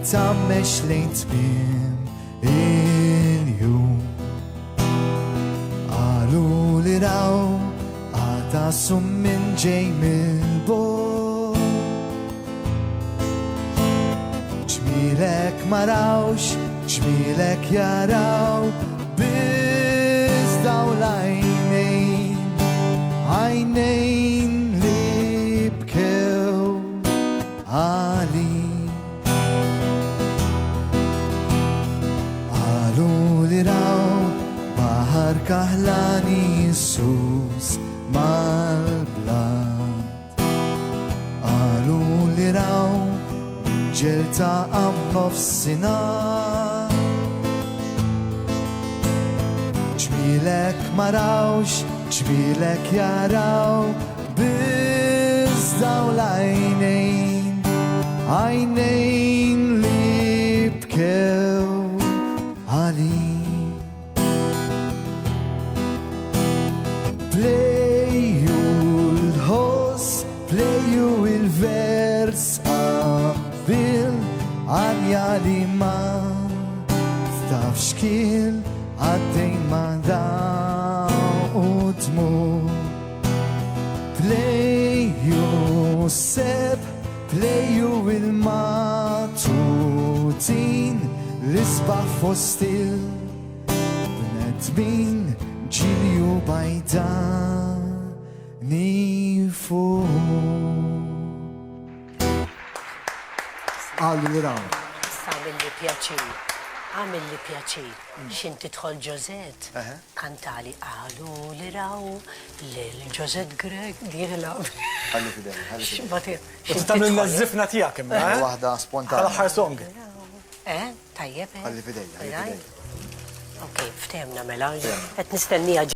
tammex lejn tmiem il-jum. Qalu li raw għada sum minn ġej mill-bogħod. Ġmielek ma rawx, ġmielek jaraw, biss dawn l-għajnejn, għajnejn li bkew għalik. Qalu li raw baħar kaħlani jissus mal-blat. Qalu li raw ġelta għamnof sinar. Ġmielek ma rawx, ġmielek jaraw, biss dawn l-għajnejn, għajnejn li bkew għalik. Pleju l-ħoss, pleju il-vers bil għanja li ma staf xkil għaddejn ma daw u tmur. Pleju seb, pleju il-matutin l-isbaħ fostil bnedmin ġilju bajdani fuq. Qalu li raw. Għamilli pjaċir, għamilli pjaċir, xin titħol Ġozet, kantali qalu li raw, l-Ġozet Grek, diħla. Għalli fidej, għalli fidej. Tamilna z-zifna tijak imma, Wahda spontana. Għal-ħar song. Tajjeb, Għalli fidej, għalli fidej. Ok, ftemna mela, għet nistennija